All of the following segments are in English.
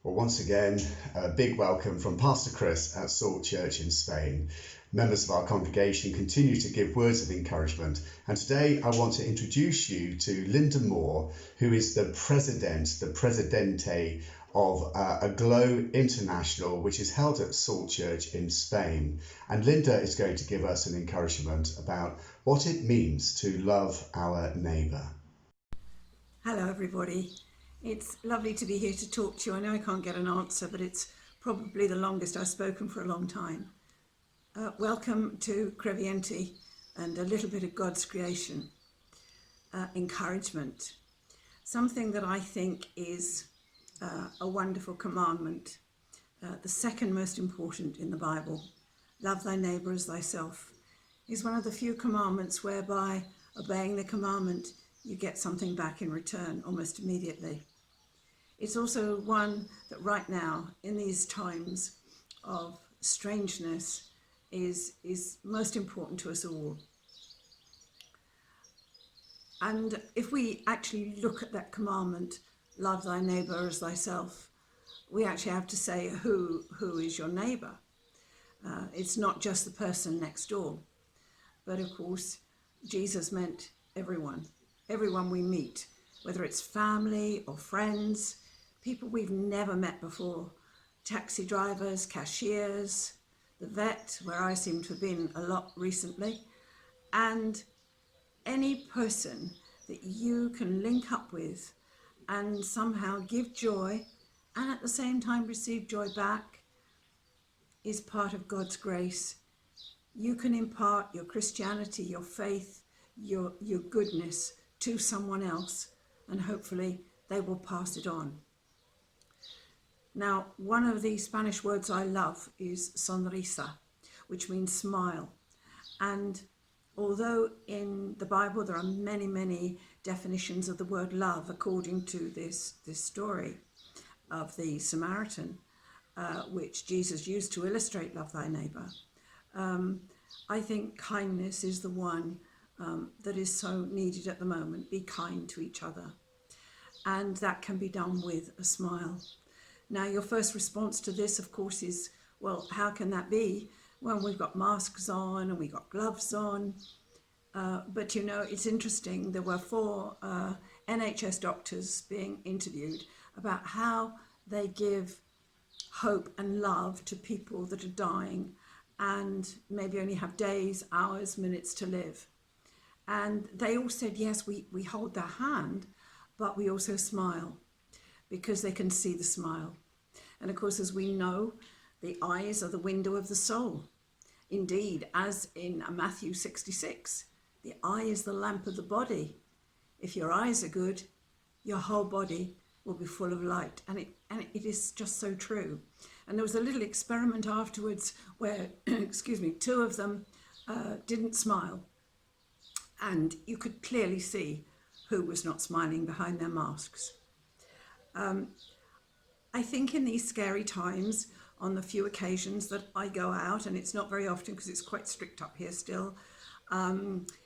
Well, once again, a big welcome from Pastor Chris at Salt Church in Spain. Members of our congregation continue to give words of encouragement, and today I want to introduce you to Linda Moore, who is the Presidente of Aglow International, which is held at Salt Church in Spain. And Linda is going to give us an encouragement about what it means to love our neighbour. Hello everybody. It's lovely to be here to talk to you. I know I can't get an answer, but it's probably the longest I've spoken for a long time. Welcome to Creviente and a little bit of God's creation. Encouragement. Something that I think is a wonderful commandment. The second most important in the Bible. Love thy neighbour as thyself is one of the few commandments whereby obeying the commandment you get something back in return almost immediately. It's also one that right now, in these times of strangeness, is most important to us all. And if we actually look at that commandment, love thy neighbour as thyself, we actually have to say who is your neighbour. It's not just the person next door, but of course Jesus meant everyone we meet, whether it's family or friends, people we've never met before, taxi drivers, cashiers, the vet, where I seem to have been a lot recently, and any person that you can link up with and somehow give joy and at the same time receive joy back is part of God's grace. You can impart your Christianity, your faith, your goodness to someone else, and hopefully they will pass it on. Now, one of the Spanish words I love is sonrisa, which means smile. And although in the Bible there are many definitions of the word love according to this story of the Samaritan, which Jesus used to illustrate love thy neighbour, I think kindness is the one that is so needed at the moment. Be kind to each other. And that can be done with a smile. Now, your first response to this, of course, is, well, how can that be? Well, we've got masks on and we've got gloves on. But, you know, it's interesting. There were 4 NHS doctors being interviewed about how they give hope and love to people that are dying and maybe only have days, hours, minutes to live. And they all said, yes, we hold their hand, but we also smile because they can see the smile. And of course, as we know, the eyes are the window of the soul. Indeed, as in Matthew 66, the eye is the lamp of the body. If your eyes are good, your whole body will be full of light. And it is just so true. And there was a little experiment afterwards where, 2 of them didn't smile. And you could clearly see who was not smiling behind their masks. I think in these scary times, on the few occasions that I go out, and it's not very often because it's quite strict up here still,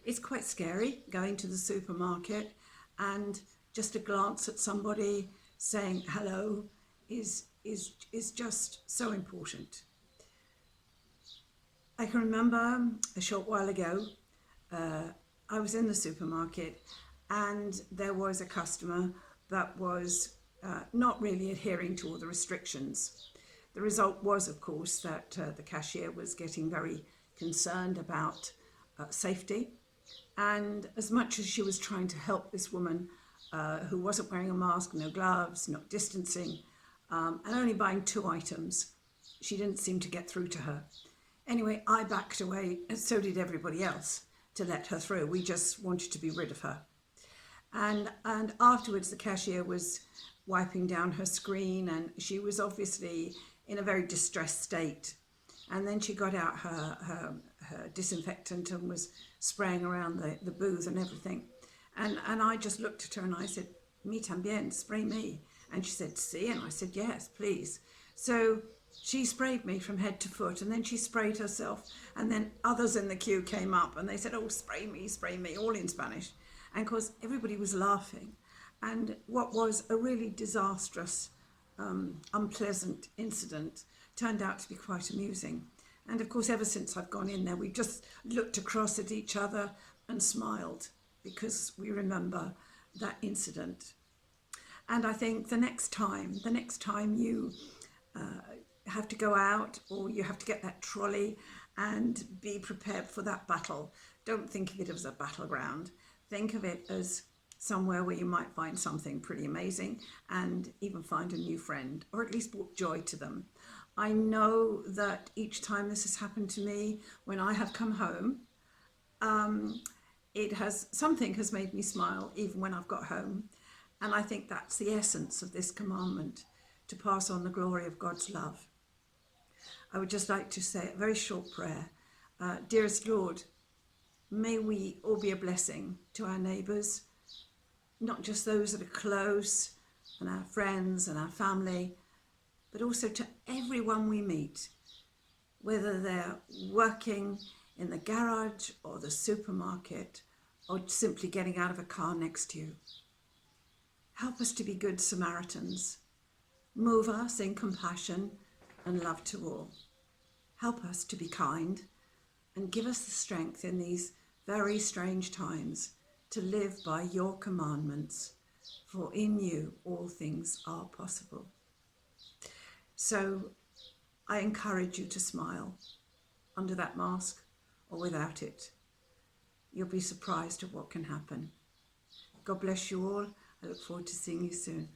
it's quite scary going to the supermarket, and just a glance at somebody saying hello is just so important. I can remember a short while ago, I was in the supermarket and there was a customer that was not really adhering to all the restrictions. The result was, of course, that the cashier was getting very concerned about safety. And as much as she was trying to help this woman who wasn't wearing a mask, no gloves, not distancing, and only buying 2 items, she didn't seem to get through to her. Anyway, I backed away, and so did everybody else, to let her through. We just wanted to be rid of her. And afterwards, the cashier was wiping down her screen, and she was obviously in a very distressed state. And then she got out her disinfectant and was spraying around the booth and everything. And I just looked at her and I said, "Mi también, spray me." And she said, "Sí?" And I said, "Yes, please." So she sprayed me from head to foot, and then she sprayed herself, and then others in the queue came up and they said, "Oh, spray me," all in Spanish. And of course, everybody was laughing. And what was a really disastrous unpleasant incident turned out to be quite amusing. And of course, ever since I've gone in there, we've just looked across at each other and smiled because we remember that incident. And I think the next time you have to go out, or you have to get that trolley and be prepared for that battle, don't think of it as a battleground. Think of it as somewhere where you might find something pretty amazing and even find a new friend, or at least brought joy to them. I know that each time this has happened to me, when I have come home, something has made me smile even when I've got home. And I think that's the essence of this commandment, to pass on the glory of God's love. I would just like to say a very short prayer. Dearest Lord, may we all be a blessing to our neighbours, not just those that are close and our friends and our family, but also to everyone we meet, whether they're working in the garage or the supermarket or simply getting out of a car next to you. Help us to be good Samaritans. Move us in compassion and love to all. Help us to be kind and give us the strength in these very strange times to live by your commandments, for in you all things are possible. So I encourage you to smile under that mask or without it. You'll be surprised at what can happen. God bless you all. I look forward to seeing you soon.